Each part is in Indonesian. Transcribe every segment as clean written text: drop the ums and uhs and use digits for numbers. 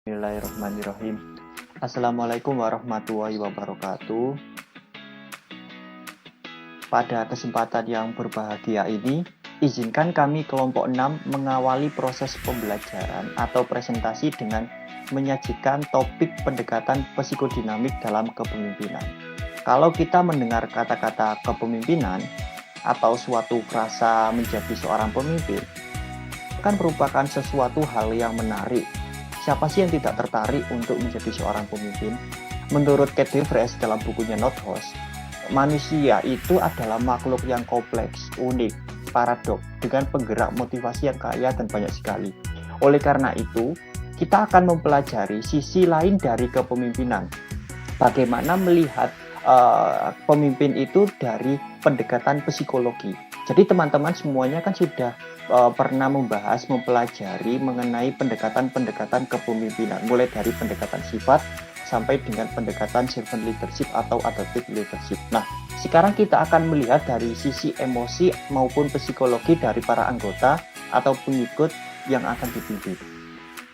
Bismillahirrahmanirrahim. Assalamualaikum warahmatullahi wabarakatuh. Pada kesempatan yang berbahagia ini, izinkan kami kelompok 6 mengawali proses pembelajaran atau presentasi dengan menyajikan topik pendekatan psikodinamik dalam kepemimpinan. Kalau kita mendengar kata-kata kepemimpinan atau suatu frasa menjadi seorang pemimpin, kan merupakan sesuatu hal yang menarik. Siapa sih yang tidak tertarik untuk menjadi seorang pemimpin? Menurut Kate DeVries dalam bukunya Not Host, manusia itu adalah makhluk yang kompleks, unik, paradok, dengan penggerak motivasi yang kaya dan banyak sekali. Oleh karena itu, kita akan mempelajari sisi lain dari kepemimpinan. Bagaimana melihat pemimpin itu dari pendekatan psikologi. Jadi teman-teman semuanya kan sudah pernah membahas, mempelajari mengenai pendekatan-pendekatan kepemimpinan, mulai dari pendekatan sifat sampai dengan pendekatan servant leadership atau adaptive leadership. Nah, sekarang kita akan melihat dari sisi emosi maupun psikologi dari para anggota atau pengikut yang akan dipimpin.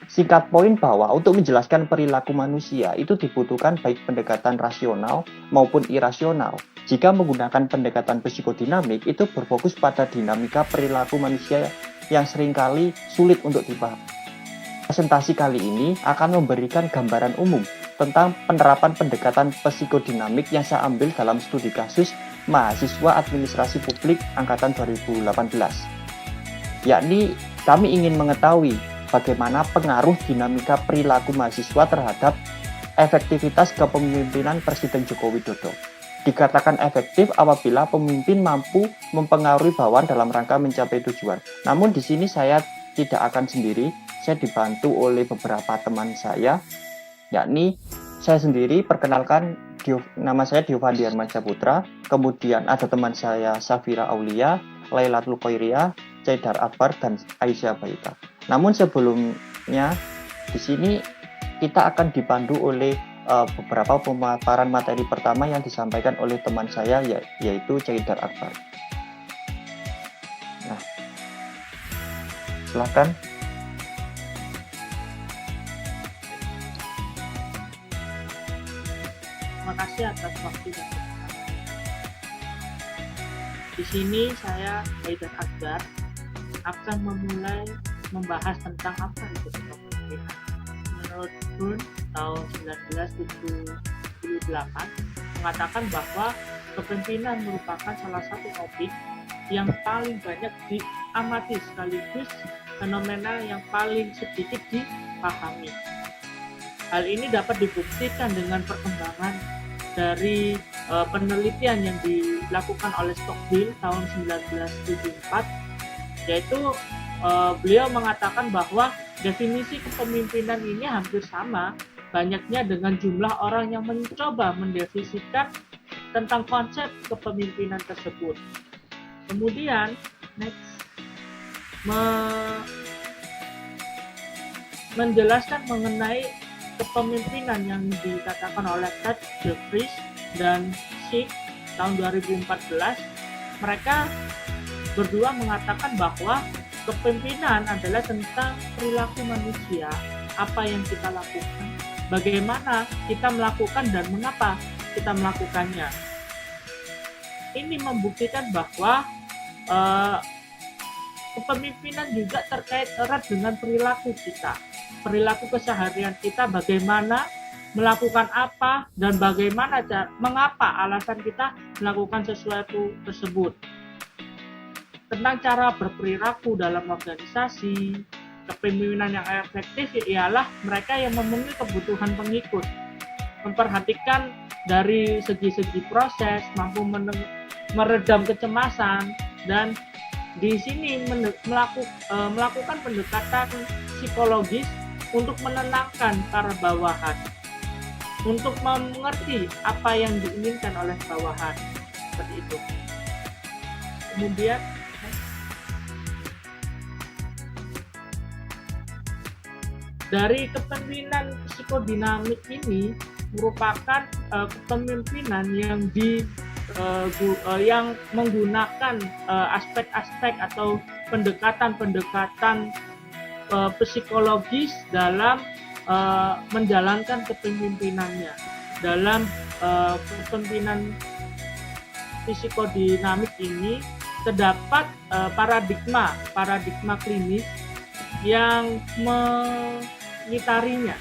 Singkat poin bahwa untuk menjelaskan perilaku manusia itu dibutuhkan baik pendekatan rasional maupun irasional. Jika menggunakan pendekatan psikodinamik itu berfokus pada dinamika perilaku manusia yang seringkali sulit untuk dipahami. Presentasi kali ini akan memberikan gambaran umum tentang penerapan pendekatan psikodinamik yang saya ambil dalam studi kasus mahasiswa administrasi publik angkatan 2018. Yakni kami ingin mengetahui bagaimana pengaruh dinamika perilaku mahasiswa terhadap efektivitas kepemimpinan Presiden Joko Widodo. Dikatakan efektif apabila pemimpin mampu mempengaruhi bawahan dalam rangka mencapai tujuan. Namun di sini saya tidak akan sendiri, saya dibantu oleh beberapa teman saya, yakni saya sendiri, perkenalkan nama saya Diovandian Mancaputra, kemudian ada teman saya Safira Aulia, Lailatul Khoiriyah, Caidar Akbar, dan Aisyah Baita. Namun sebelumnya di sini kita akan dipandu oleh beberapa pemaparan materi pertama yang disampaikan oleh teman saya yaitu Caidar Akbar. Nah, silakan. Terima kasih atas waktu dan kesempatan. Di sini saya Caidar Akbar akan memulai membahas tentang apa itu kepemimpinan. Menurut Kuhn tahun 1978 mengatakan bahwa kepemimpinan merupakan salah satu topik yang paling banyak diamati sekaligus fenomena yang paling sedikit dipahami. Hal ini dapat dibuktikan dengan perkembangan dari penelitian yang dilakukan oleh Stockdale tahun 1974, yaitu beliau mengatakan bahwa definisi kepemimpinan ini hampir sama banyaknya dengan jumlah orang yang mencoba mendefinisikan tentang konsep kepemimpinan tersebut. Kemudian menjelaskan mengenai kepemimpinan yang dikatakan oleh Kate DeVries dan Schick tahun 2014. Mereka berdua mengatakan bahwa kepemimpinan adalah tentang perilaku manusia, apa yang kita lakukan, bagaimana kita melakukan dan mengapa kita melakukannya. Ini membuktikan bahwa kepemimpinan juga terkait erat dengan perilaku kita, perilaku keseharian kita, bagaimana melakukan apa dan bagaimana mengapa alasan kita melakukan sesuatu tersebut. Tentang cara berperilaku dalam organisasi, kepemimpinan yang efektif ialah mereka yang memenuhi kebutuhan pengikut, memperhatikan dari segi-segi proses, mampu meredam kecemasan, dan di sini melakukan pendekatan psikologis untuk menenangkan para bawahan, untuk mengerti apa yang diinginkan oleh bawahan, seperti itu. Kemudian dari kepemimpinan psikodinamik ini merupakan kepemimpinan yang menggunakan aspek-aspek atau pendekatan-pendekatan psikologis dalam menjalankan kepemimpinannya. Dalam kepemimpinan psikodinamik ini terdapat paradigma klinis yang mengitarinya.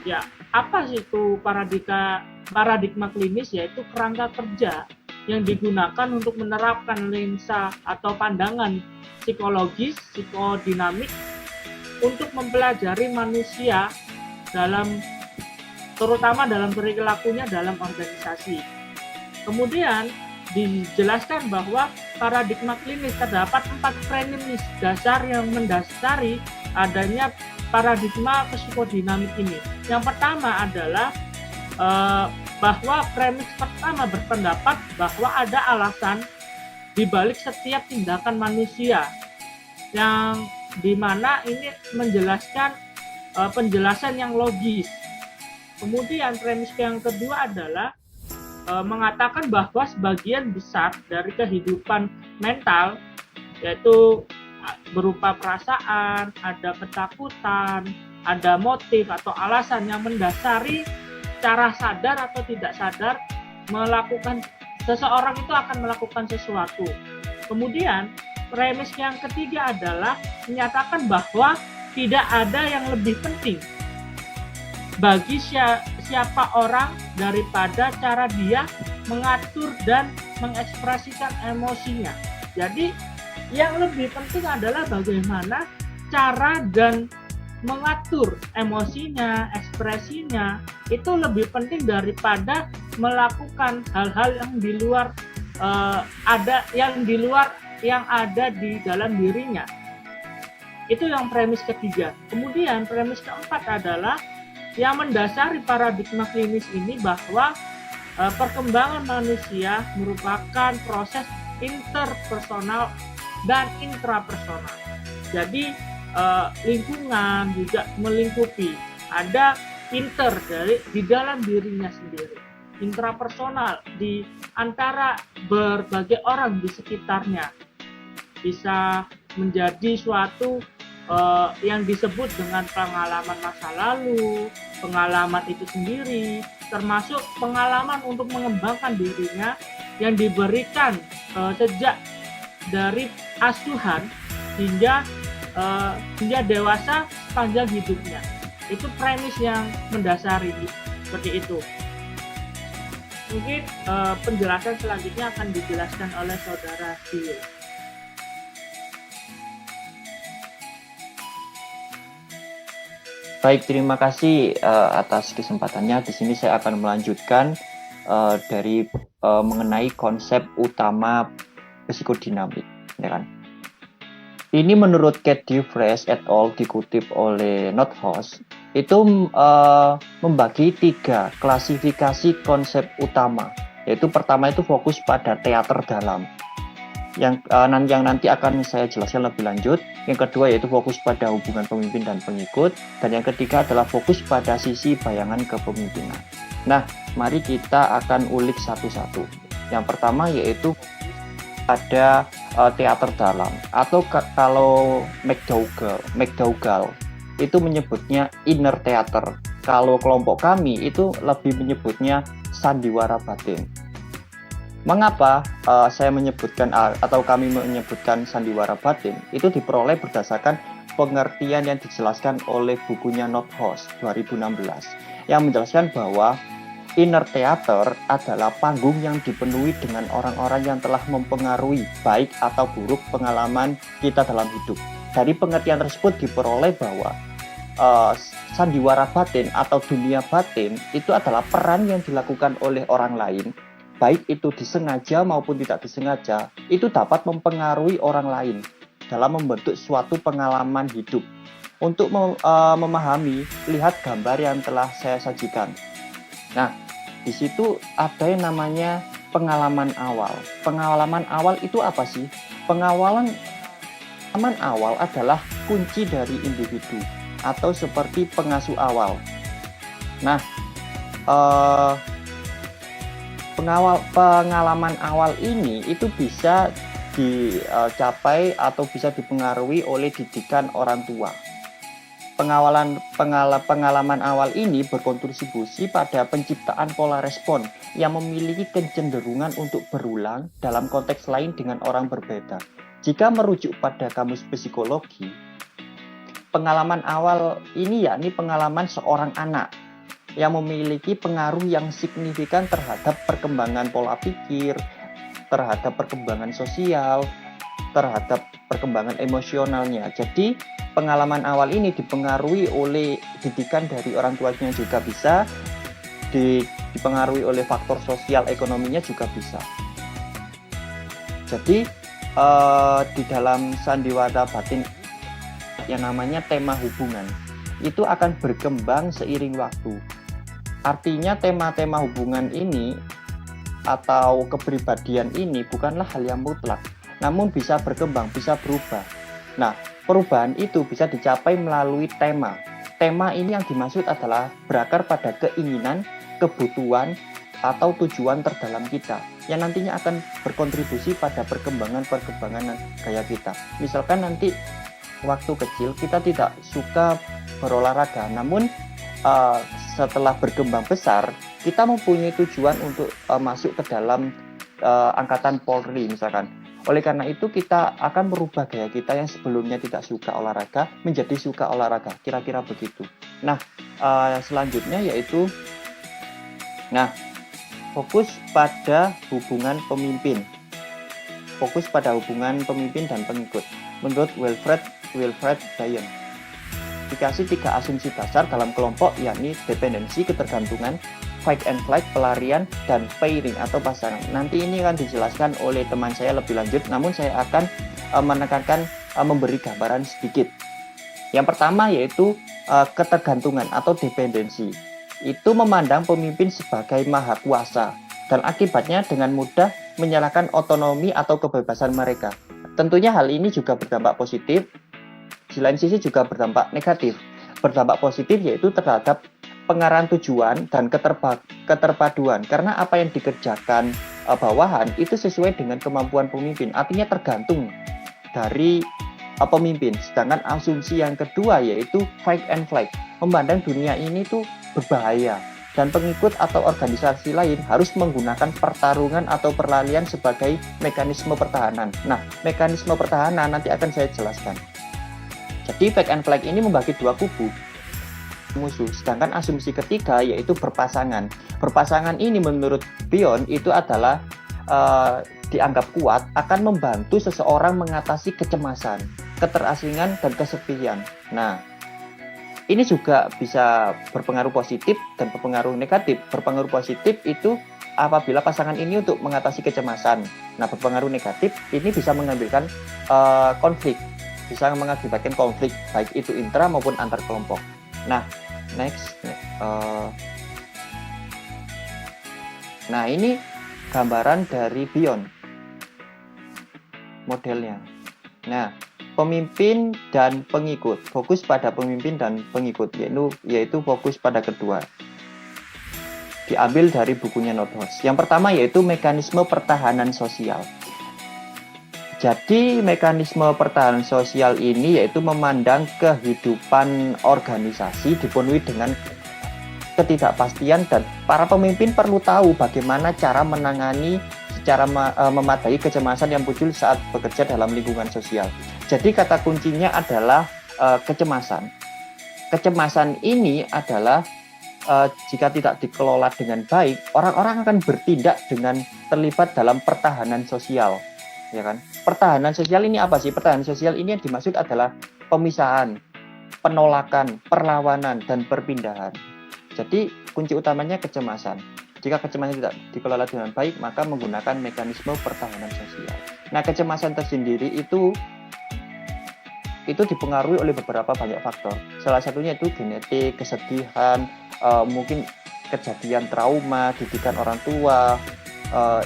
Ya, apa sih itu paradigma klinis? Yaitu kerangka kerja yang digunakan untuk menerapkan lensa atau pandangan psikologis, psikodinamik untuk mempelajari manusia terutama dalam perilakunya dalam organisasi. Kemudian dijelaskan bahwa paradigma klinis terdapat 4 premis dasar yang mendasari adanya paradigma psikodinamik ini. Yang pertama adalah bahwa premis pertama berpendapat bahwa ada alasan di balik setiap tindakan manusia, yang dimana ini menjelaskan penjelasan yang logis. Kemudian premis yang kedua adalah mengatakan bahwa sebagian besar dari kehidupan mental, yaitu berupa perasaan, ada ketakutan, ada motif atau alasan yang mendasari cara sadar atau tidak sadar seseorang itu akan melakukan sesuatu. Kemudian premis yang ketiga adalah menyatakan bahwa tidak ada yang lebih penting bagi siapa orang daripada cara dia mengatur dan mengekspresikan emosinya. Jadi yang lebih penting adalah bagaimana cara dan mengatur emosinya, ekspresinya, itu lebih penting daripada melakukan hal-hal yang di luar yang ada di dalam dirinya. Itu yang premis ketiga. Kemudian premis keempat adalah yang mendasari paradigma klinis ini bahwa perkembangan manusia merupakan proses interpersonal dan intrapersonal. Jadi lingkungan juga melingkupi. Ada inter di dalam dirinya sendiri, intrapersonal di antara berbagai orang di sekitarnya. Bisa menjadi suatu yang disebut dengan pengalaman masa lalu, pengalaman itu sendiri, termasuk pengalaman untuk mengembangkan dirinya yang diberikan sejak dari asuhan hingga dewasa sepanjang hidupnya. Itu premis yang mendasari seperti itu. Mungkin penjelasan selanjutnya akan dijelaskan oleh Saudara Dio. Baik, terima kasih atas kesempatannya. Di sini saya akan melanjutkan dari mengenai konsep utama psikodinamik, ya kan? Ini menurut Kate Dufresne et al. Dikutip oleh Nothouse, itu membagi 3 klasifikasi konsep utama. Yaitu pertama itu fokus pada teater dalam, yang nanti akan saya jelaskan lebih lanjut. Yang kedua yaitu fokus pada hubungan pemimpin dan pengikut, dan yang ketiga adalah fokus pada sisi bayangan kepemimpinan. Nah, mari kita akan ulik satu-satu. Yang pertama yaitu ada teater dalam, atau kalau McDougall itu menyebutnya inner theater. Kalau kelompok kami itu lebih menyebutnya sandiwara batin. Mengapa saya menyebutkan atau kami menyebutkan sandiwara batin? Itu diperoleh berdasarkan pengertian yang dijelaskan oleh bukunya Nothouse 2016 yang menjelaskan bahwa inner theater adalah panggung yang dipenuhi dengan orang-orang yang telah mempengaruhi baik atau buruk pengalaman kita dalam hidup. Dari pengertian tersebut diperoleh bahwa sandiwara batin atau dunia batin itu adalah peran yang dilakukan oleh orang lain, baik itu disengaja maupun tidak disengaja, itu dapat mempengaruhi orang lain dalam membentuk suatu pengalaman hidup. Untuk memahami, lihat gambar yang telah saya sajikan. Nah, di situ ada yang namanya pengalaman awal. Pengalaman awal itu apa sih? Pengalaman awal adalah kunci dari individu atau seperti pengasuh awal. Nah, pengalaman awal ini itu bisa dicapai atau bisa dipengaruhi oleh didikan orang tua. Pengalaman awal ini berkontribusi pada penciptaan pola respon yang memiliki kecenderungan untuk berulang dalam konteks lain dengan orang berbeda. Jika merujuk pada kamus psikologi, pengalaman awal ini yakni pengalaman seorang anak yang memiliki pengaruh yang signifikan terhadap perkembangan pola pikir, terhadap perkembangan sosial, terhadap perkembangan emosionalnya. Jadi pengalaman awal ini dipengaruhi oleh didikan dari orang tuanya juga bisa, dipengaruhi oleh faktor sosial ekonominya juga bisa. Jadi di dalam sandiwara batin yang namanya tema hubungan itu akan berkembang seiring waktu. Artinya tema-tema hubungan ini atau kepribadian ini bukanlah hal yang mutlak, namun bisa berkembang, bisa berubah. Nah, perubahan itu bisa dicapai melalui tema. Tema ini yang dimaksud adalah berakar pada keinginan, kebutuhan, atau tujuan terdalam kita yang nantinya akan berkontribusi pada perkembangan gaya kita. Misalkan nanti waktu kecil kita tidak suka berolahraga, namun setelah berkembang besar kita mempunyai tujuan untuk masuk ke dalam angkatan Polri misalkan. Oleh karena itu kita akan merubah gaya kita yang sebelumnya tidak suka olahraga menjadi suka olahraga, kira-kira begitu. Nah, selanjutnya yaitu fokus pada hubungan pemimpin. Fokus pada hubungan pemimpin dan pengikut. Menurut Wilfred Bion, dikasih 3 asumsi dasar dalam kelompok, yakni dependensi, ketergantungan, fight and flight, pelarian, dan pairing atau pasangan. Nanti ini akan dijelaskan oleh teman saya lebih lanjut, namun saya akan menekankan, memberi gambaran sedikit. Yang pertama yaitu ketergantungan atau dependensi. Itu memandang pemimpin sebagai maha kuasa dan akibatnya dengan mudah menyalahkan otonomi atau kebebasan mereka. Tentunya hal ini juga berdampak positif, di lain sisi juga berdampak negatif. Berdampak positif yaitu terhadap pengarahan tujuan dan keterpaduan, karena apa yang dikerjakan bawahan itu sesuai dengan kemampuan pemimpin, artinya tergantung dari pemimpin. Sedangkan asumsi yang kedua yaitu fight and flight, memandang dunia ini tuh berbahaya dan pengikut atau organisasi lain harus menggunakan pertarungan atau perlalian sebagai mekanisme pertahanan. Nah, mekanisme pertahanan nanti akan saya jelaskan. Jadi fight and flight ini membagi 2 kubu musuh. Sedangkan asumsi ketiga yaitu berpasangan. Berpasangan ini menurut Bion itu adalah dianggap kuat akan membantu seseorang mengatasi kecemasan, keterasingan, dan kesepian. Nah, ini juga bisa berpengaruh positif dan berpengaruh negatif. Berpengaruh positif itu apabila pasangan ini untuk mengatasi kecemasan. Nah, berpengaruh negatif ini bisa mengambilkan konflik, bisa mengakibatkan konflik baik itu intra maupun antar kelompok. Nah, next. Nah, ini gambaran dari Bion modelnya. Nah, pemimpin dan pengikut, fokus pada pemimpin dan pengikut, yaitu fokus pada kedua. Diambil dari bukunya Nordhaus. Yang pertama yaitu mekanisme pertahanan sosial. Jadi mekanisme pertahanan sosial ini yaitu memandang kehidupan organisasi dipenuhi dengan ketidakpastian dan para pemimpin perlu tahu bagaimana cara menangani secara memadai kecemasan yang muncul saat bekerja dalam lingkungan sosial. Jadi kata kuncinya adalah kecemasan. Kecemasan ini adalah jika tidak dikelola dengan baik, orang-orang akan bertindak dengan terlibat dalam pertahanan sosial. Ya kan? Pertahanan sosial ini apa sih? Pertahanan sosial ini yang dimaksud adalah pemisahan, penolakan, perlawanan, dan perpindahan. Jadi kunci utamanya kecemasan. Jika kecemasan tidak dikelola dengan baik, maka menggunakan mekanisme pertahanan sosial. Nah, kecemasan tersendiri itu dipengaruhi oleh beberapa banyak faktor. Salah satunya itu genetik, kesedihan, mungkin kejadian trauma, didikan orang tua,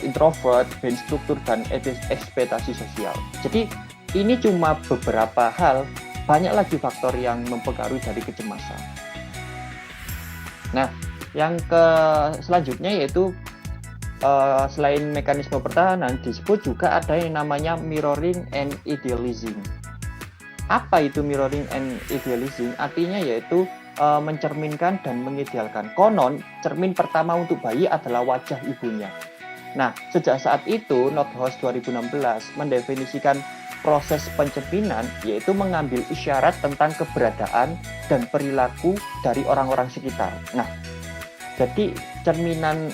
introvert, brain struktur, dan ekspektasi sosial. Jadi ini cuma beberapa hal, banyak lagi faktor yang mempengaruhi dari kecemasan. Nah, yang selanjutnya yaitu selain mekanisme pertahanan disebut juga ada yang namanya mirroring and idealizing. Apa itu mirroring and idealizing? Artinya yaitu mencerminkan dan mengidealkan. Konon, cermin pertama untuk bayi adalah wajah ibunya. Nah, sejak saat itu, Nordhaus 2016 mendefinisikan proses pencerminan, yaitu mengambil isyarat tentang keberadaan dan perilaku dari orang-orang sekitar. Nah, jadi cerminan,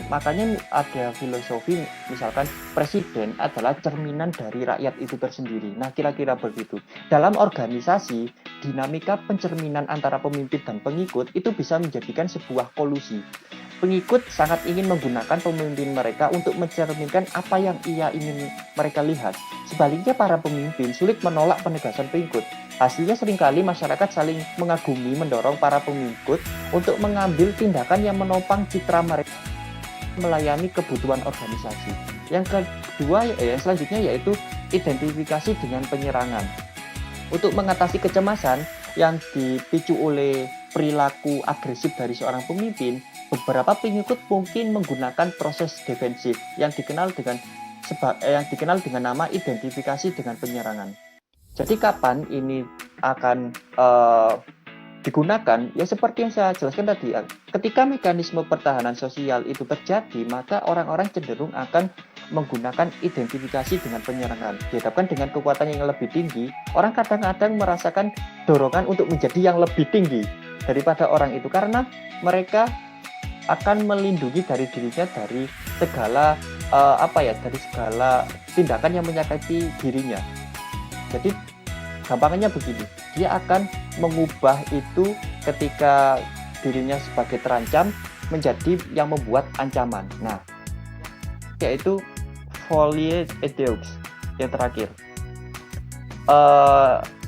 makanya ada filosofi misalkan presiden adalah cerminan dari rakyat itu tersendiri. Nah, kira-kira begitu. Dalam organisasi, dinamika pencerminan antara pemimpin dan pengikut itu bisa menjadikan sebuah kolusi. Pengikut sangat ingin menggunakan pemimpin mereka untuk mencerminkan apa yang ia ingin mereka lihat. Sebaliknya para pemimpin sulit menolak penegasan pengikut. Hasilnya seringkali masyarakat saling mengagumi mendorong para pengikut untuk mengambil tindakan yang menopang citra mereka melayani kebutuhan organisasi. Yang kedua, selanjutnya yaitu identifikasi dengan penyerangan. Untuk mengatasi kecemasan yang dipicu oleh perilaku agresif dari seorang pemimpin, beberapa pengikut mungkin menggunakan proses defensif yang dikenal dengan nama identifikasi dengan penyerangan. Jadi kapan ini akan digunakan? Ya seperti yang saya jelaskan tadi, ketika mekanisme pertahanan sosial itu terjadi, maka orang-orang cenderung akan menggunakan identifikasi dengan penyerangan. Dihadapkan dengan kekuatan yang lebih tinggi, orang kadang-kadang merasakan dorongan untuk menjadi yang lebih tinggi daripada orang itu, karena mereka akan melindungi dari dirinya dari segala dari segala tindakan yang menyakiti dirinya. Jadi gampangnya begini, dia akan mengubah itu ketika dirinya sebagai terancam menjadi yang membuat ancaman. Nah, yaitu folie et deux yang terakhir.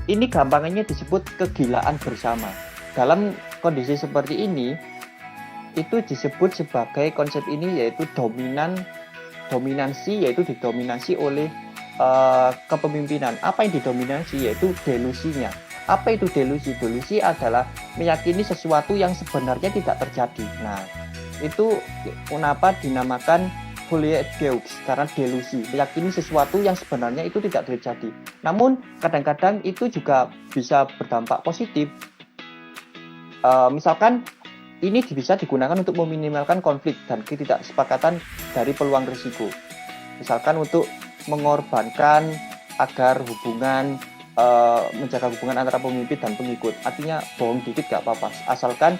Ini gampangnya disebut kegilaan bersama. Dalam kondisi seperti ini, itu disebut sebagai konsep ini yaitu dominansi, yaitu didominasi oleh kepemimpinan. Apa yang didominasi yaitu delusinya. Apa itu delusi? Delusi adalah meyakini sesuatu yang sebenarnya tidak terjadi. Nah, itu kenapa dinamakan folie et deux, karena delusi, meyakini sesuatu yang sebenarnya itu tidak terjadi. Namun kadang-kadang itu juga bisa berdampak positif. Misalkan ini bisa digunakan untuk meminimalkan konflik dan ketidaksepakatan dari peluang risiko. Misalkan untuk mengorbankan agar menjaga hubungan antara pemimpin dan pengikut. Artinya bohong dikit gak apa-apa, asalkan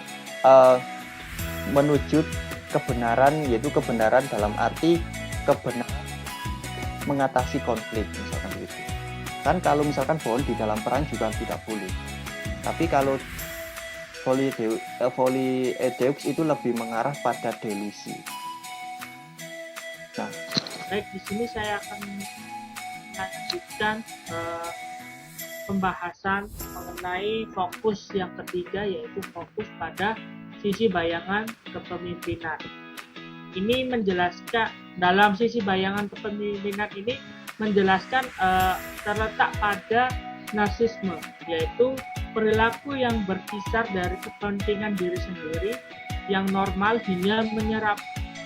menuju kebenaran, yaitu kebenaran dalam arti kebenaran mengatasi konflik, misalkan begitu. Kan kalau misalkan bohong di dalam perang juga tidak boleh. Tapi kalau folie et deux itu lebih mengarah pada delusi. Nah, baik, di sini saya akan melanjutkan pembahasan mengenai fokus yang ketiga, yaitu fokus pada sisi bayangan kepemimpinan. Ini menjelaskan, dalam sisi bayangan kepemimpinan ini menjelaskan terletak pada narsisme, yaitu perilaku yang berkisar dari kepentingan diri sendiri yang normal hingga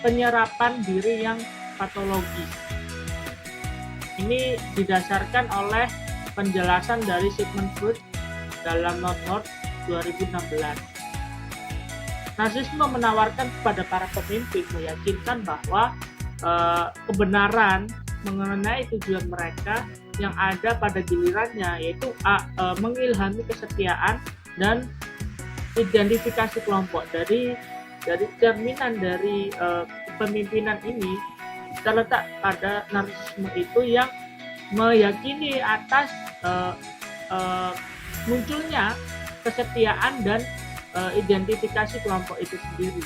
penyerapan diri yang patologis. Ini didasarkan oleh penjelasan dari Sigmund Freud dalam Nordhaus 2016. Narsisme menawarkan kepada para pemimpin meyakinkan bahwa kebenaran mengenai tujuan mereka yang ada pada gilirannya, yaitu mengilhami kesetiaan dan identifikasi kelompok. Dari cerminan dari kepemimpinan ini terletak pada narsisme itu yang meyakini atas munculnya kesetiaan dan identifikasi kelompok itu sendiri.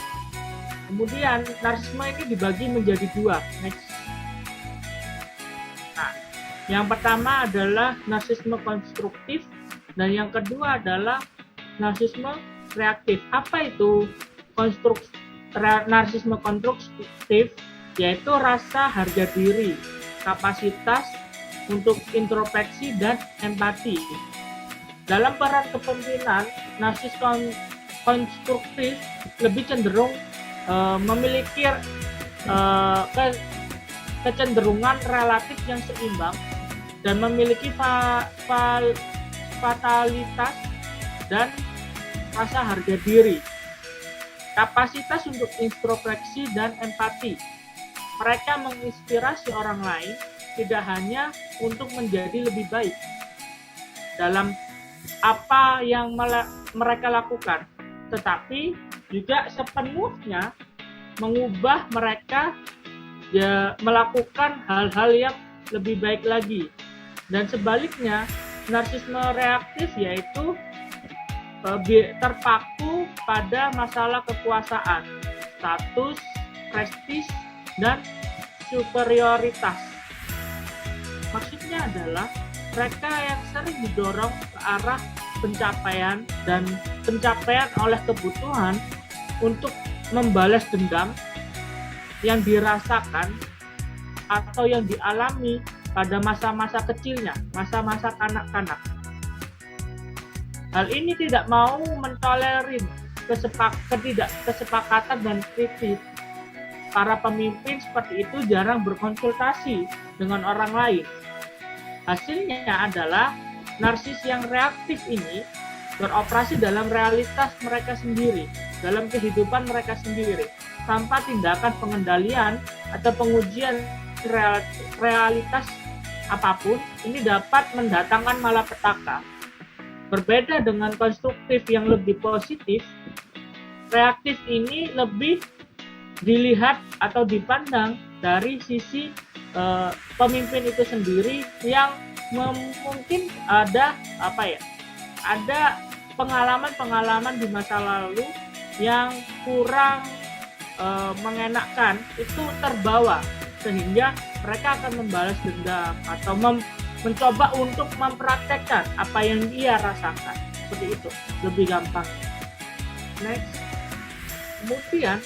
Kemudian narsisme ini dibagi menjadi dua. Yang pertama adalah narsisme konstruktif dan yang kedua adalah narsisme reaktif. Apa itu narsisme konstruktif? Yaitu rasa harga diri, kapasitas untuk introspeksi dan empati. Dalam peran kepemimpinan, narsis konstruktif lebih cenderung memiliki kecenderungan relatif yang seimbang dan memiliki fatalitas, dan rasa harga diri. Kapasitas untuk introspeksi dan empati. Mereka menginspirasi orang lain tidak hanya untuk menjadi lebih baik dalam apa yang mereka lakukan, tetapi juga sepenuhnya mengubah mereka melakukan hal-hal yang lebih baik lagi. Dan sebaliknya, narsisme reaktif yaitu terpaku pada masalah kekuasaan, status, prestis, dan superioritas. Maksudnya adalah mereka yang sering didorong ke arah pencapaian dan pencapaian oleh kebutuhan untuk membalas dendam yang dirasakan atau yang dialami pada masa-masa kecilnya, masa-masa kanak-kanak. Hal ini tidak mau mentolerir kesepakatan dan kritik. Para pemimpin seperti itu jarang berkonsultasi dengan orang lain. Hasilnya adalah narsis yang reaktif ini beroperasi dalam realitas mereka sendiri, dalam kehidupan mereka sendiri, tanpa tindakan pengendalian atau pengujian realitas apapun. Ini dapat mendatangkan malapetaka. Berbeda dengan konstruktif yang lebih positif, reaktif ini lebih dilihat atau dipandang dari sisi pemimpin itu sendiri yang mungkin ada pengalaman-pengalaman di masa lalu yang kurang mengenakan, itu terbawa sehingga mereka akan membalas dendam atau mencoba untuk mempraktekkan apa yang dia rasakan. Seperti itu, lebih gampang. Next. Kemudian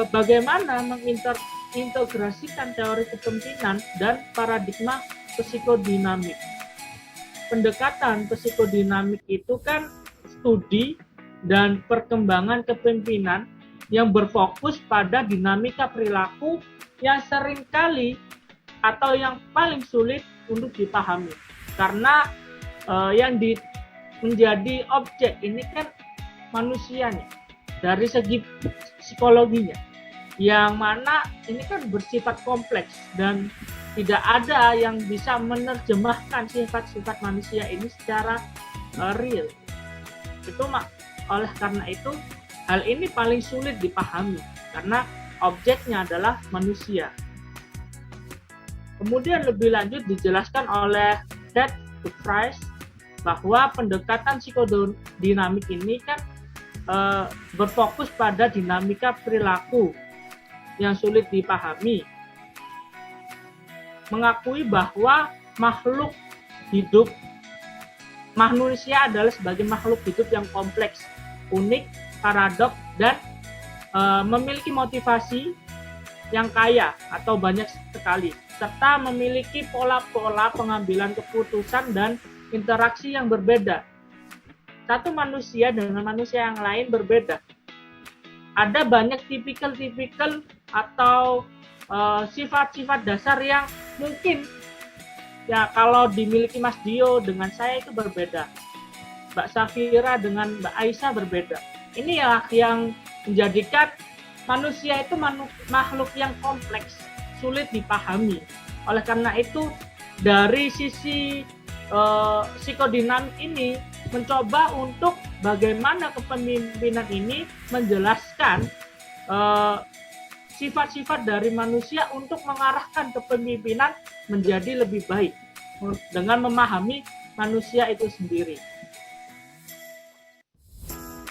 bagaimana mengintegrasikan teori kepemimpinan dan paradigma psikodinamik. Pendekatan psikodinamik itu kan studi dan perkembangan kepemimpinan yang berfokus pada dinamika perilaku yang seringkali atau yang paling sulit untuk dipahami. Karena yang menjadi objek ini kan manusianya, dari segi psikologinya, yang mana ini kan bersifat kompleks dan tidak ada yang bisa menerjemahkan sifat-sifat manusia ini secara real. Oleh karena itu hal ini paling sulit dipahami karena objeknya adalah manusia. Kemudian lebih lanjut dijelaskan oleh Ted Price bahwa pendekatan psikodinamik ini kan berfokus pada dinamika perilaku yang sulit dipahami, mengakui bahwa makhluk hidup manusia adalah sebagai makhluk hidup yang kompleks, unik, paradoks, dan memiliki motivasi yang kaya atau banyak sekali, serta memiliki pola-pola pengambilan keputusan dan interaksi yang berbeda. Satu manusia dengan manusia yang lain berbeda. Ada banyak tipikal atau sifat-sifat dasar yang mungkin ya kalau dimiliki Mas Dio dengan saya itu berbeda. Mbak Safira dengan Mbak Aisyah berbeda. Ini ya yang menjadikan manusia itu makhluk yang kompleks, sulit dipahami. Oleh karena itu dari sisi psikodinamik ini mencoba untuk bagaimana kepemimpinan ini menjelaskan sifat-sifat dari manusia untuk mengarahkan kepemimpinan menjadi lebih baik dengan memahami manusia itu sendiri.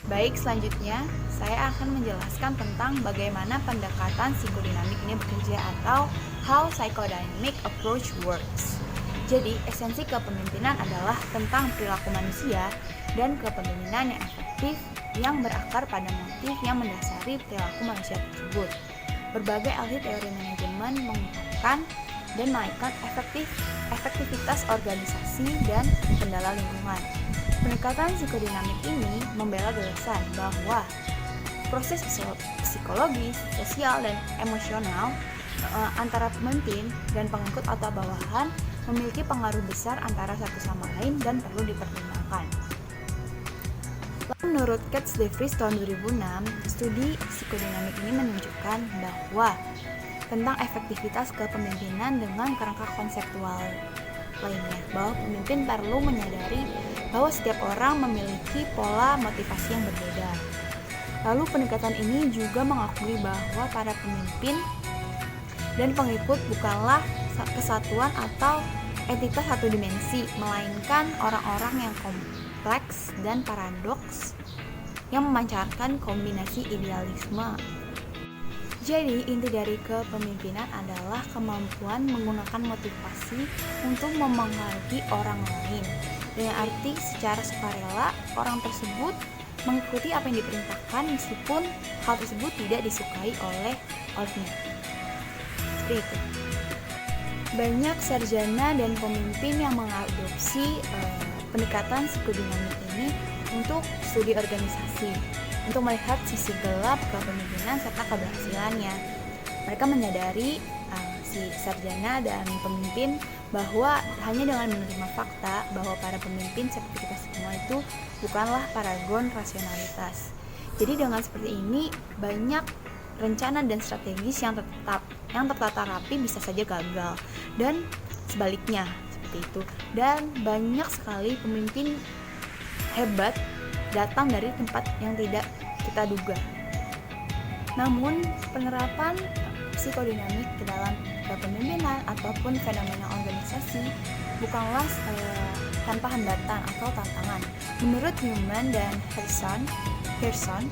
Baik, selanjutnya saya akan menjelaskan tentang bagaimana pendekatan psikodinamik ini bekerja atau how psychodynamic approach works. Jadi, esensi kepemimpinan adalah tentang perilaku manusia dan kepemimpinan yang efektif yang berakar pada motif yang mendasari perilaku manusia tersebut. Berbagai ahli teori manajemen mengungkapkan dan menaikkan efektivitas organisasi dan kendala lingkungan. Pendekatan psikodinamik ini membela gagasan bahwa proses psikologis, sosial, dan emosional antara pemimpin dan pengikut atau bawahan memiliki pengaruh besar antara satu sama lain dan perlu dipertimbangkan. Menurut Katz de Vries tahun 2006, studi psikodinamik ini menunjukkan bahwa tentang efektivitas kepemimpinan dengan kerangka konseptual lainnya, bahwa pemimpin perlu menyadari bahwa setiap orang memiliki pola motivasi yang berbeda. Lalu pendekatan ini juga mengakui bahwa para pemimpin dan pengikut bukanlah kesatuan atau entitas satu dimensi, melainkan orang-orang yang kompleks dan paradoks yang memancarkan kombinasi idealisme. Jadi, inti dari kepemimpinan adalah kemampuan menggunakan motivasi untuk memengaruhi orang lain. Dengan arti secara sukarela, orang tersebut mengikuti apa yang diperintahkan meskipun hal tersebut tidak disukai olehnya. Seperti itu. Banyak sarjana dan pemimpin yang mengadopsi pendekatan psikodinamik ini untuk studi organisasi, untuk melihat sisi gelap kepemimpinan serta keberhasilannya. Mereka menyadari si sarjana dan pemimpin bahwa hanya dengan menerima fakta bahwa para pemimpin seperti kita semua itu bukanlah paragon rasionalitas. Jadi dengan seperti ini banyak rencana dan strategis yang tertata rapi bisa saja gagal dan sebaliknya seperti itu. Dan banyak sekali pemimpin hebat datang dari tempat yang tidak kita duga. Namun penerapan psikodinamik ke dalam kepemimpinan ataupun fenomena organisasi bukanlah tanpa hambatan atau tantangan. Menurut Newman dan Pearson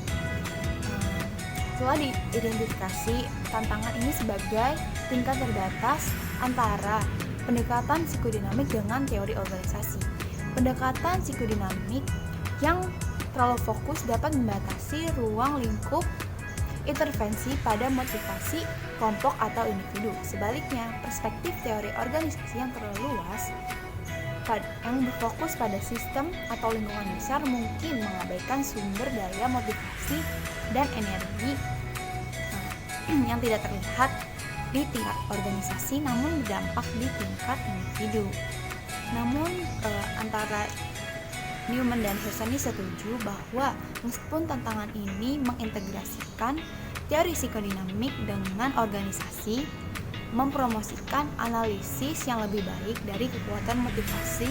telah diidentifikasi tantangan ini sebagai tingkat terbatas antara pendekatan psikodinamik dengan teori organisasi. Pendekatan psikodinamik yang terlalu fokus dapat membatasi ruang lingkup intervensi pada motivasi kelompok atau individu. Sebaliknya, perspektif teori organisasi yang terlalu luas yang berfokus pada sistem atau lingkungan besar mungkin mengabaikan sumber daya motivasi dan energi yang tidak terlihat di tingkat organisasi namun berdampak di tingkat individu. Namun antara Newman dan Pearson setuju bahwa meskipun tantangan ini mengintegrasikan teori psikodinamik dengan organisasi, mempromosikan analisis yang lebih baik dari kekuatan motivasi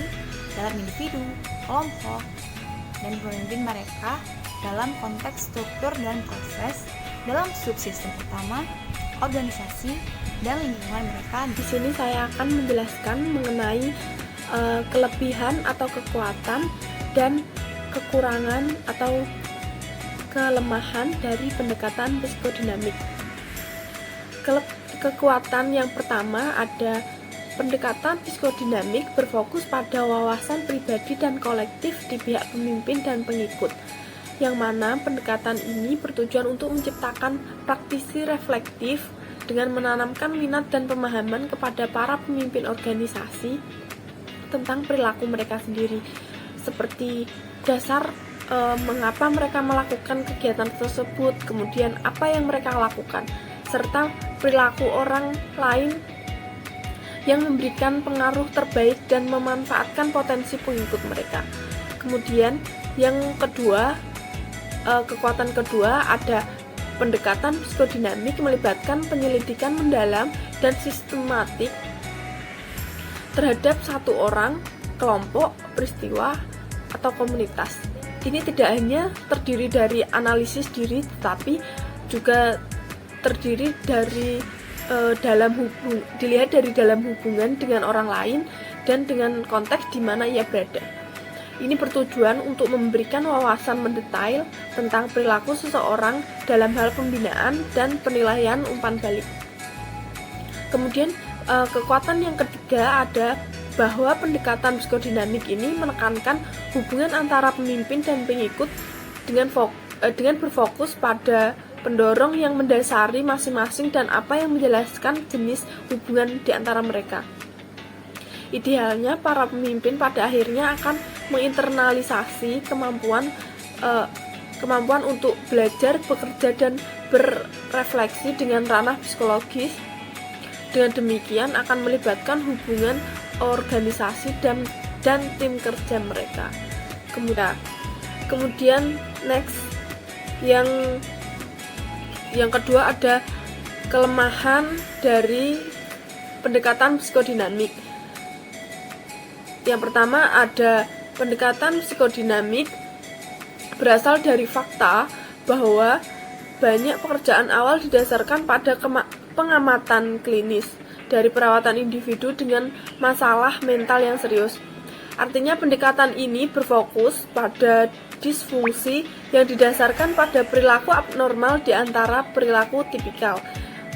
dalam individu, kelompok, dan pemimpin mereka dalam konteks struktur dan proses dalam subsistem utama, organisasi, dan lingkungan mereka. Di sini saya akan menjelaskan mengenai kelebihan atau kekuatan dan kekurangan atau kelemahan dari pendekatan psikodinamik. Kekuatan yang pertama ada pendekatan psikodinamik berfokus pada wawasan pribadi dan kolektif di pihak pemimpin dan pengikut, yang mana pendekatan ini bertujuan untuk menciptakan praktisi reflektif dengan menanamkan minat dan pemahaman kepada para pemimpin organisasi tentang perilaku mereka sendiri, seperti dasar mengapa mereka melakukan kegiatan tersebut, kemudian apa yang mereka lakukan, serta perilaku orang lain yang memberikan pengaruh terbaik dan memanfaatkan potensi pengikut mereka. Kemudian yang kedua, kekuatan kedua ada pendekatan psikodinamik melibatkan penyelidikan mendalam dan sistematik terhadap satu orang, kelompok, peristiwa, atau komunitas. Ini tidak hanya terdiri dari analisis diri, tetapi juga terdiri dari dilihat dari dalam hubungan dengan orang lain dan dengan konteks di mana ia berada. Ini bertujuan untuk memberikan wawasan mendetail tentang perilaku seseorang dalam hal pembinaan dan penilaian umpan balik. Kemudian kekuatan yang ketiga ada bahwa pendekatan psikodinamik ini menekankan hubungan antara pemimpin dan pengikut dengan berfokus pada pendorong yang mendasari masing-masing dan apa yang menjelaskan jenis hubungan di antara mereka. Idealnya para pemimpin pada akhirnya akan menginternalisasi kemampuan untuk belajar, bekerja, dan berrefleksi dengan ranah psikologis. Dengan demikian akan melibatkan hubungan organisasi dan tim kerja mereka. Kemudian next yang kedua ada kelemahan dari pendekatan psikodinamik. Yang pertama ada pendekatan psikodinamik berasal dari fakta bahwa banyak pekerjaan awal didasarkan pada pengamatan klinis dari perawatan individu dengan masalah mental yang serius. Artinya pendekatan ini berfokus pada disfungsi yang didasarkan pada perilaku abnormal di antara perilaku tipikal.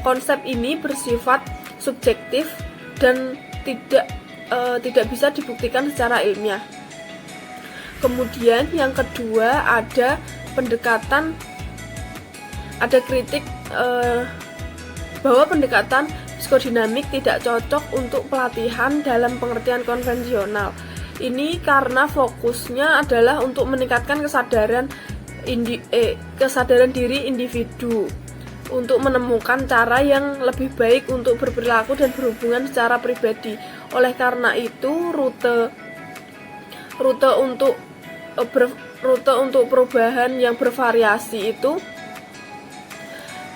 Konsep ini bersifat subjektif dan tidak bisa dibuktikan secara ilmiah. Kemudian yang kedua ada kritik bahwa pendekatan psikodinamik tidak cocok untuk pelatihan dalam pengertian konvensional. Ini karena fokusnya adalah untuk meningkatkan kesadaran diri individu untuk menemukan cara yang lebih baik untuk berperilaku dan berhubungan secara pribadi. Oleh karena itu, rute untuk perubahan yang bervariasi itu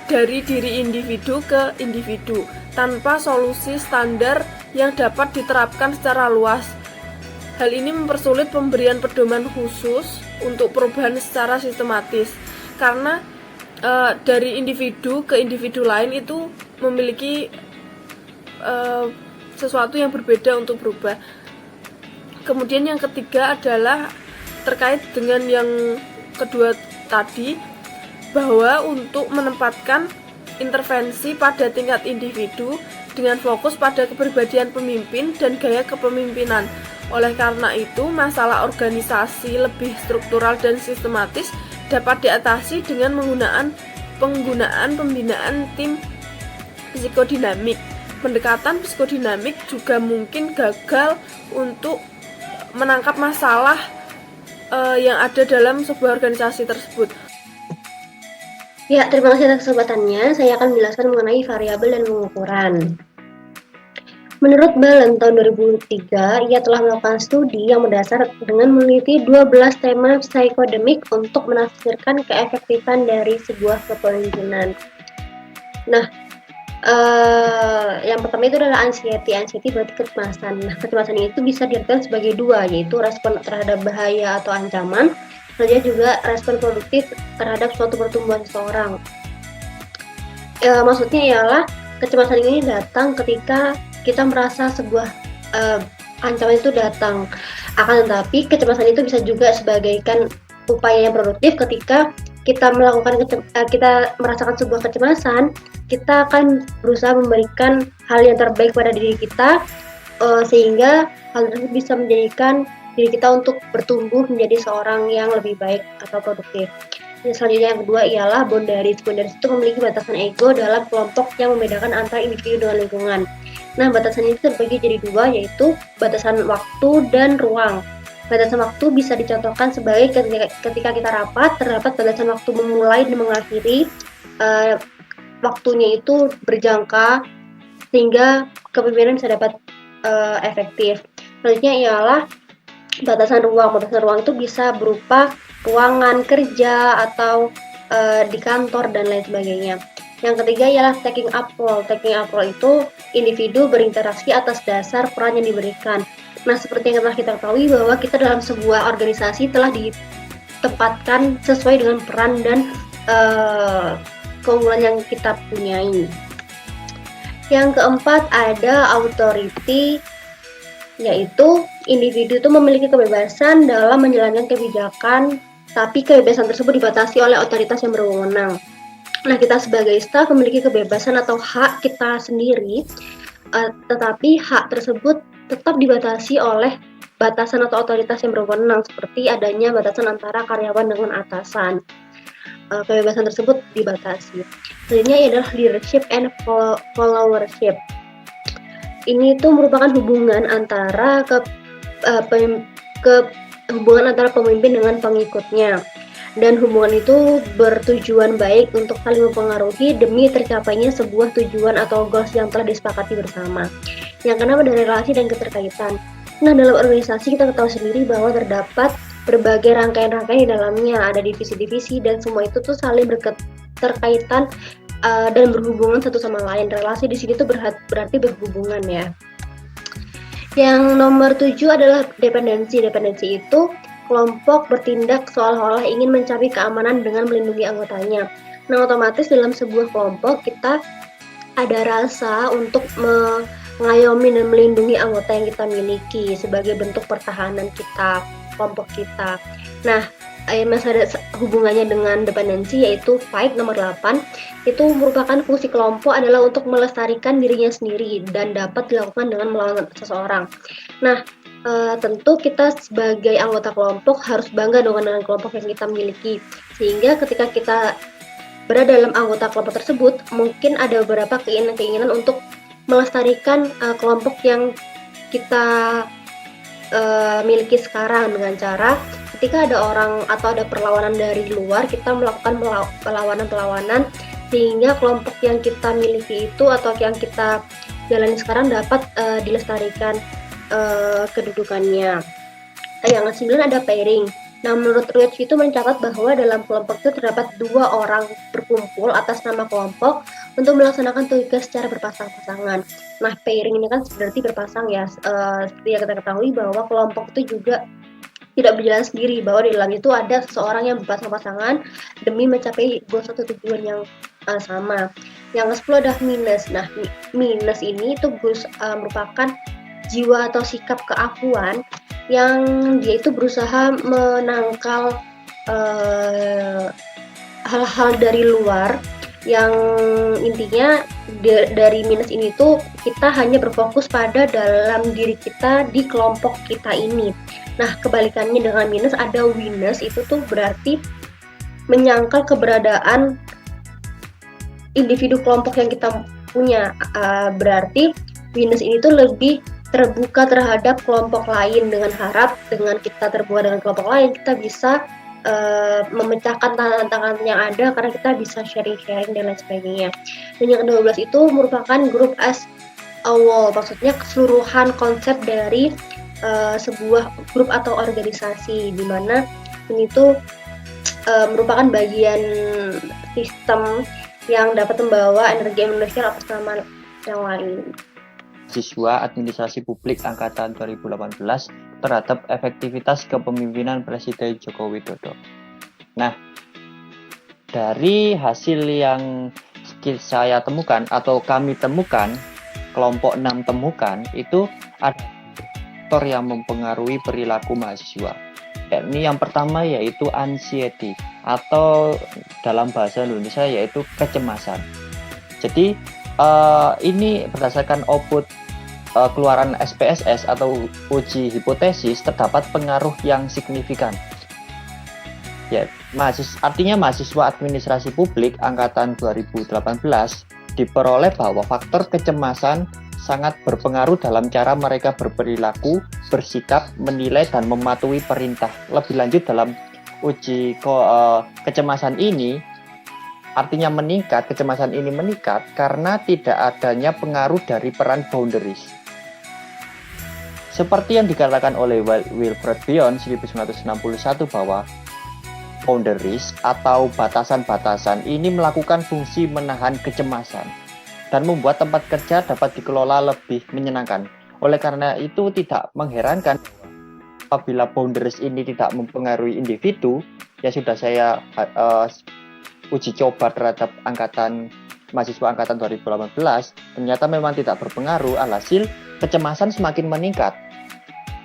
dari diri individu ke individu tanpa solusi standar yang dapat diterapkan secara luas. Hal ini mempersulit pemberian pedoman khusus untuk perubahan secara sistematis karena dari individu ke individu lain itu memiliki sesuatu yang berbeda untuk berubah. Kemudian yang ketiga adalah terkait dengan yang kedua tadi, bahwa untuk menempatkan intervensi pada tingkat individu dengan fokus pada kepribadian pemimpin dan gaya kepemimpinan. Oleh karena itu, masalah organisasi lebih struktural dan sistematis dapat diatasi dengan penggunaan pembinaan tim psikodinamik. Pendekatan psikodinamik juga mungkin gagal untuk menangkap masalah yang ada dalam sebuah organisasi tersebut. Ya, terima kasih atas kesempatannya. Saya akan menjelaskan mengenai variabel dan pengukuran. Menurut Ballen tahun 2003, ia telah melakukan studi yang mendasar dengan meneliti 12 tema psikodemik untuk menafsirkan keefektifan dari sebuah kepemimpinan. Nah, yang pertama itu adalah anxiety. Anxiety berarti kecemasan. Nah, kecemasan itu bisa diartikan sebagai dua, yaitu respon terhadap bahaya atau ancaman, dan juga respon produktif terhadap suatu pertumbuhan seseorang. Maksudnya ialah kecemasan ini datang ketika kita merasa sebuah ancaman itu datang. Akan tetapi kecemasan itu bisa juga sebagaikan upaya yang produktif. Ketika kita merasakan sebuah kecemasan, kita akan berusaha memberikan hal yang terbaik pada diri kita, sehingga hal tersebut bisa menjadikan diri kita untuk bertumbuh menjadi seorang yang lebih baik atau produktif. Yang selanjutnya yang kedua ialah boundaries. Boundaries itu memiliki batasan ego dalam kelompok yang membedakan antara individu dengan lingkungan. Nah, batasan ini terbagi jadi dua, yaitu batasan waktu dan ruang. Batasan waktu bisa dicontohkan sebagai ketika kita rapat, terdapat batasan waktu memulai dan mengakhiri. Waktunya itu berjangka sehingga kepemimpinan bisa dapat efektif. Selanjutnya ialah batasan ruang. Batasan ruang itu bisa berupa ruangan kerja atau di kantor dan lain sebagainya. Yang ketiga ialah taking up role. Taking up role itu individu berinteraksi atas dasar peran yang diberikan. Nah, seperti yang telah kita ketahui bahwa kita dalam sebuah organisasi telah ditempatkan sesuai dengan peran dan keunggulan yang kita punyai. Yang keempat ada authority, yaitu individu itu memiliki kebebasan dalam menjalankan kebijakan, tapi kebebasan tersebut dibatasi oleh otoritas yang berwenang. Nah, kita sebagai staf memiliki kebebasan atau hak kita sendiri, tetapi hak tersebut tetap dibatasi oleh batasan atau otoritas yang berwenang, seperti adanya batasan antara karyawan dengan atasan. Kebebasan tersebut dibatasi. Selanjutnya adalah leadership and followership. Ini itu merupakan hubungan antara hubungan antara pemimpin dengan pengikutnya, dan hubungan itu bertujuan baik untuk saling mempengaruhi demi tercapainya sebuah tujuan atau goals yang telah disepakati bersama. Yang keenam ada relasi dan keterkaitan. Nah, dalam organisasi kita ketahui sendiri bahwa terdapat berbagai rangkaian-rangkaian di dalamnya, ada divisi-divisi, dan semua itu tuh saling berketerkaitan dan berhubungan satu sama lain. Relasi di sini tuh berarti berhubungan ya. Yang nomor 7 adalah dependensi. Dependensi itu kelompok bertindak seolah-olah ingin mencapai keamanan dengan melindungi anggotanya. Nah, otomatis dalam sebuah kelompok kita ada rasa untuk mengayomi dan melindungi anggota yang kita miliki sebagai bentuk pertahanan kita, kelompok kita. Nah, masih ada hubungannya dengan dependensi, yaitu fight nomor 8. Itu merupakan fungsi kelompok adalah untuk melestarikan dirinya sendiri dan dapat dilakukan dengan melawan seseorang. Nah, tentu kita sebagai anggota kelompok harus bangga dengan kelompok yang kita miliki, sehingga ketika kita berada dalam anggota kelompok tersebut, mungkin ada beberapa keinginan untuk melestarikan kelompok yang kita miliki sekarang dengan cara ketika ada orang atau ada perlawanan dari luar, kita melakukan perlawanan sehingga kelompok yang kita miliki itu atau yang kita jalani sekarang dapat dilestarikan kedudukannya. Yang ke-9 ada pairing. Nah, menurut Rich itu mencatat bahwa dalam kelompok itu terdapat 2 orang berkumpul atas nama kelompok untuk melaksanakan tugas secara berpasang-pasangan. Nah, pairing ini kan berarti berpasang ya. Seperti yang kita ketahui bahwa kelompok itu juga tidak berjalan sendiri, bahwa di dalam itu ada seseorang yang berpasang-pasangan demi mencapai suatu tujuan yang sama. Yang ke-10 ada minus. Nah, minus ini itu merupakan jiwa atau sikap keakuan yang dia itu berusaha menangkal hal-hal dari luar, yang intinya dari minus ini tuh kita hanya berfokus pada dalam diri kita di kelompok kita ini. Nah, kebalikannya dengan minus ada winus, itu tuh berarti menyangkal keberadaan individu kelompok yang kita punya. Berarti winus ini tuh lebih terbuka terhadap kelompok lain, dengan harap dengan kita terbuka dengan kelompok lain kita bisa memecahkan tantangan yang ada, karena kita bisa sharing-sharing dan lain sebagainya. Dan yang ke-12 itu merupakan group as a whole, maksudnya keseluruhan konsep dari sebuah grup atau organisasi, di mana ini tuh merupakan bagian sistem yang dapat membawa energi Indonesia atas nama yang lain. Siswa Administrasi Publik Angkatan 2018 terhadap efektivitas kepemimpinan Presiden Joko Widodo. Nah, dari hasil yang saya temukan atau kami temukan, kelompok 6 temukan, itu ada faktor yang mempengaruhi perilaku mahasiswa. Ini yang pertama yaitu anxiety, atau dalam bahasa Indonesia yaitu kecemasan. Jadi ini berdasarkan output keluaran SPSS atau uji hipotesis, terdapat pengaruh yang signifikan. Ya, artinya mahasiswa administrasi publik angkatan 2018 diperoleh bahwa faktor kecemasan sangat berpengaruh dalam cara mereka berperilaku, bersikap, menilai, dan mematuhi perintah. Lebih lanjut, dalam uji kecemasan ini artinya kecemasan ini meningkat karena tidak adanya pengaruh dari peran boundaries. Seperti yang dikatakan oleh Wilfred Bion 1961 bahwa boundaries atau batasan-batasan ini melakukan fungsi menahan kecemasan dan membuat tempat kerja dapat dikelola lebih menyenangkan. Oleh karena itu tidak mengherankan apabila boundaries ini tidak mempengaruhi individu, ya sudah saya uji coba terhadap mahasiswa angkatan 2018, ternyata memang tidak berpengaruh, alhasil kecemasan semakin meningkat.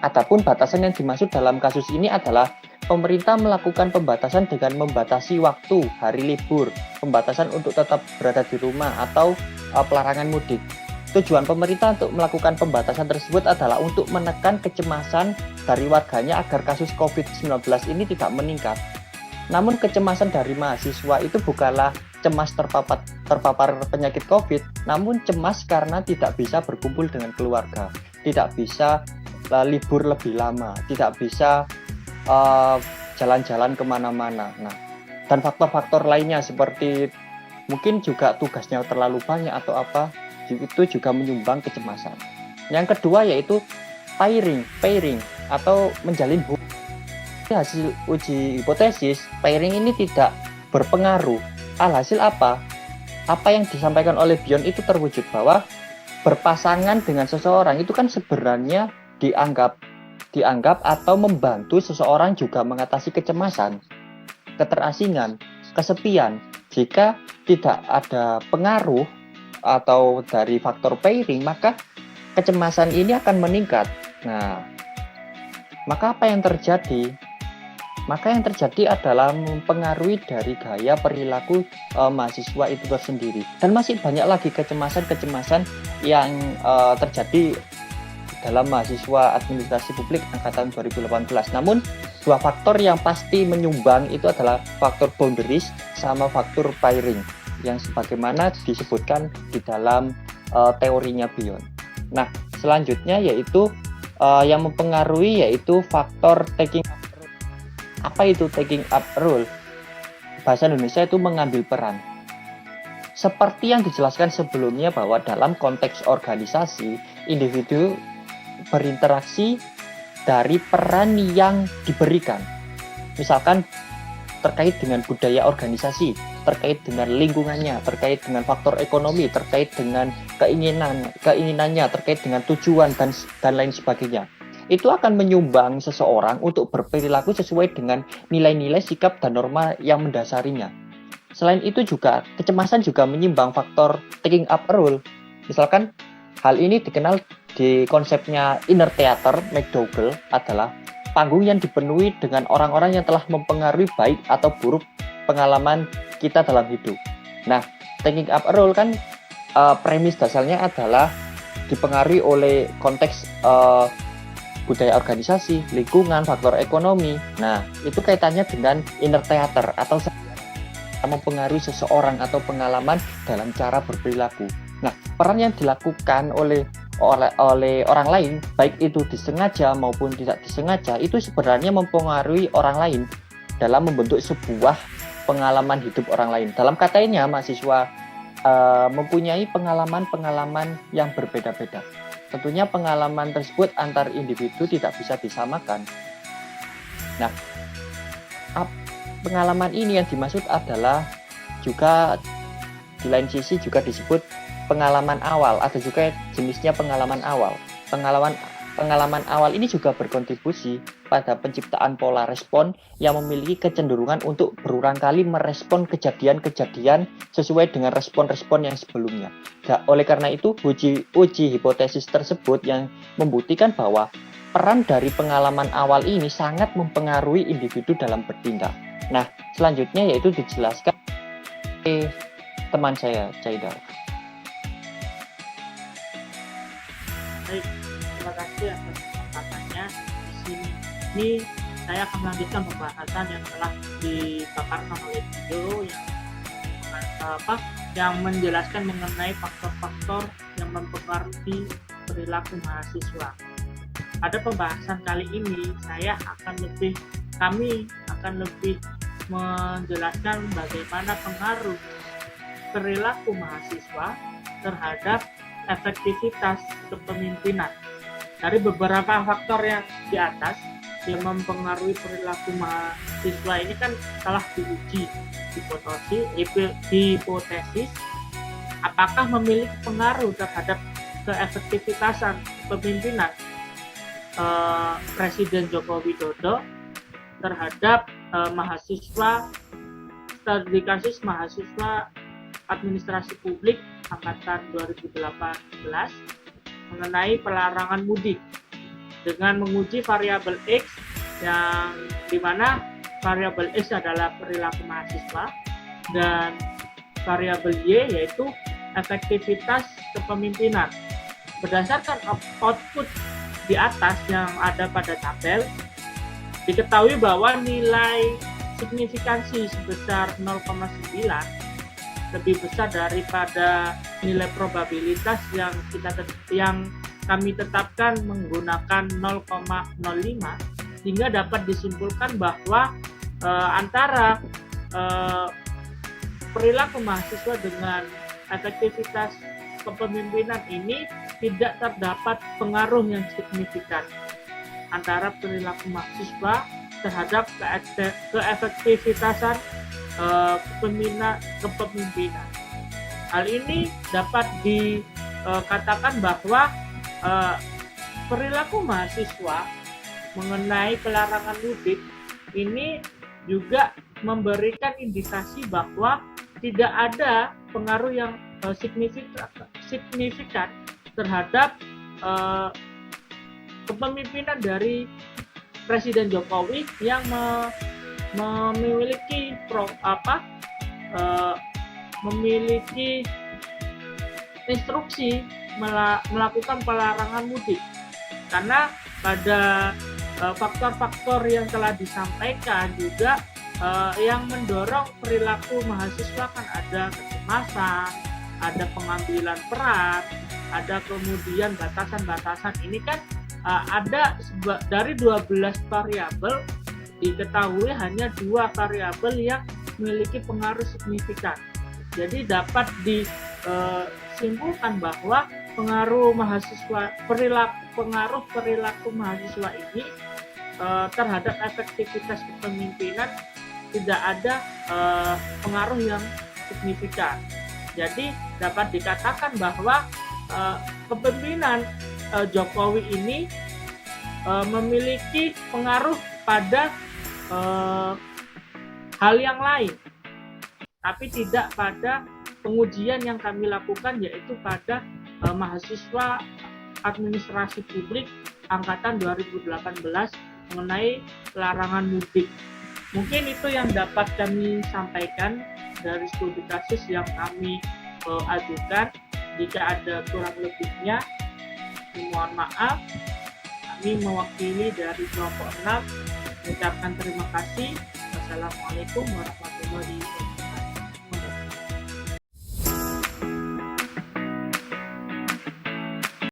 Adapun batasan yang dimaksud dalam kasus ini adalah pemerintah melakukan pembatasan dengan membatasi waktu, hari libur, pembatasan untuk tetap berada di rumah, atau pelarangan mudik. Tujuan pemerintah untuk melakukan pembatasan tersebut adalah untuk menekan kecemasan dari warganya agar kasus COVID-19 ini tidak meningkat. Namun kecemasan dari mahasiswa itu bukanlah cemas terpapar penyakit COVID, namun cemas karena tidak bisa berkumpul dengan keluarga, tidak bisa libur lebih lama, tidak bisa jalan-jalan kemana-mana. Nah, dan faktor-faktor lainnya seperti mungkin juga tugasnya terlalu banyak atau apa, itu juga menyumbang kecemasan. Yang kedua yaitu pairing atau menjalin hubungan. Hasil uji hipotesis, pairing ini tidak berpengaruh. Alhasil apa? Apa yang disampaikan oleh Bion itu terwujud bahwa berpasangan dengan seseorang itu kan sebenarnya dianggap atau membantu seseorang juga mengatasi kecemasan, keterasingan, kesepian. Jika tidak ada pengaruh atau dari faktor pairing, maka kecemasan ini akan meningkat. Nah, maka apa yang terjadi? Maka yang terjadi adalah mempengaruhi dari gaya perilaku mahasiswa itu tersendiri. Dan masih banyak lagi kecemasan-kecemasan yang terjadi dalam mahasiswa administrasi publik angkatan 2018. Namun, dua faktor yang pasti menyumbang itu adalah faktor boundaries sama faktor pairing yang sebagaimana disebutkan di dalam teorinya Bion. Nah, selanjutnya yaitu yang mempengaruhi yaitu faktor taking. Apa itu taking up role? Bahasa Indonesia itu mengambil peran. Seperti yang dijelaskan sebelumnya bahwa dalam konteks organisasi, individu berinteraksi dari peran yang diberikan. Misalkan terkait dengan budaya organisasi, terkait dengan lingkungannya, terkait dengan faktor ekonomi, terkait dengan keinginannya, terkait dengan tujuan dan lain sebagainya. Itu akan menyumbang seseorang untuk berperilaku sesuai dengan nilai-nilai, sikap, dan norma yang mendasarinya. Selain itu juga, kecemasan juga menyumbang faktor taking up role. Misalkan, hal ini dikenal di konsepnya inner theater McDougall adalah panggung yang dipenuhi dengan orang-orang yang telah mempengaruhi baik atau buruk pengalaman kita dalam hidup. Nah, taking up role kan premis dasarnya adalah dipengaruhi oleh konteks budaya organisasi, lingkungan, faktor ekonomi. Nah, itu kaitannya dengan inner theater atau mempengaruhi seseorang atau pengalaman dalam cara berperilaku. Nah, peran yang dilakukan oleh orang lain, baik itu disengaja maupun tidak disengaja, itu sebenarnya mempengaruhi orang lain dalam membentuk sebuah pengalaman hidup orang lain. Dalam katanya, mahasiswa mempunyai pengalaman-pengalaman yang berbeda-beda. Tentunya pengalaman tersebut antar individu tidak bisa disamakan. Nah, pengalaman ini yang dimaksud adalah juga di lain sisi juga disebut pengalaman awal. Ada juga jenisnya pengalaman awal. Pengalaman awal ini juga berkontribusi pada penciptaan pola respon yang memiliki kecenderungan untuk berulang kali merespon kejadian-kejadian sesuai dengan respon-respon yang sebelumnya. Oleh karena itu, uji hipotesis tersebut yang membuktikan bahwa peran dari pengalaman awal ini sangat mempengaruhi individu dalam bertindak. Nah, selanjutnya yaitu dijelaskan oleh teman saya, Caida. Baik, terima kasih atas kesempatannya. Di sini saya akan melanjutkan pembahasan yang telah dipaparkan oleh Bio yang menjelaskan mengenai faktor-faktor yang mempengaruhi perilaku mahasiswa. Pada pembahasan kali ini, kami akan lebih menjelaskan bagaimana pengaruh perilaku mahasiswa terhadap efektivitas kepemimpinan. Dari beberapa faktor yang di atas yang mempengaruhi perilaku mahasiswa ini kan telah diuji hipotesis apakah memiliki pengaruh terhadap keefektivitasan kepemimpinan Presiden Joko Widodo terhadap mahasiswa studi kasus mahasiswa administrasi publik angkatan 2018 mengenai pelarangan mudik dengan menguji variabel X yang dimana variabel X adalah perilaku mahasiswa dan variabel Y yaitu efektivitas kepemimpinan. Berdasarkan output di atas yang ada pada tabel, diketahui bahwa nilai signifikansi sebesar 0,9 lebih besar daripada nilai probabilitas yang kami tetapkan menggunakan 0,05, sehingga dapat disimpulkan bahwa antara perilaku mahasiswa dengan efektivitas kepemimpinan ini tidak terdapat pengaruh yang signifikan antara perilaku mahasiswa terhadap keefektivitasan kepemimpinan. Hal ini dapat dikatakan bahwa perilaku mahasiswa mengenai pelarangan mudik ini juga memberikan indikasi bahwa tidak ada pengaruh yang signifikan terhadap kepemimpinan dari Presiden Jokowi yang memiliki memiliki instruksi melakukan pelarangan mudik, karena pada faktor-faktor yang telah disampaikan juga yang mendorong perilaku mahasiswa kan ada kecemasan, ada pengambilan peran, ada kemudian batasan-batasan. Ini kan ada dari 12 variabel diketahui hanya 2 variabel yang memiliki pengaruh signifikan. Jadi dapat disimpulkan bahwa pengaruh perilaku mahasiswa ini terhadap efektivitas kepemimpinan tidak ada pengaruh yang signifikan. Jadi dapat dikatakan bahwa kepemimpinan Jokowi ini memiliki pengaruh pada hal yang lain, tapi tidak pada pengujian yang kami lakukan, yaitu pada mahasiswa administrasi publik angkatan 2018 mengenai larangan mudik. Mungkin itu yang dapat kami sampaikan dari studi kasus yang kami ajukan. Jika ada kurang lebihnya, mohon maaf. Kami mewakili dari kelompok 6 mengucapkan terima kasih. Wassalamualaikum warahmatullahi wabarakatuh.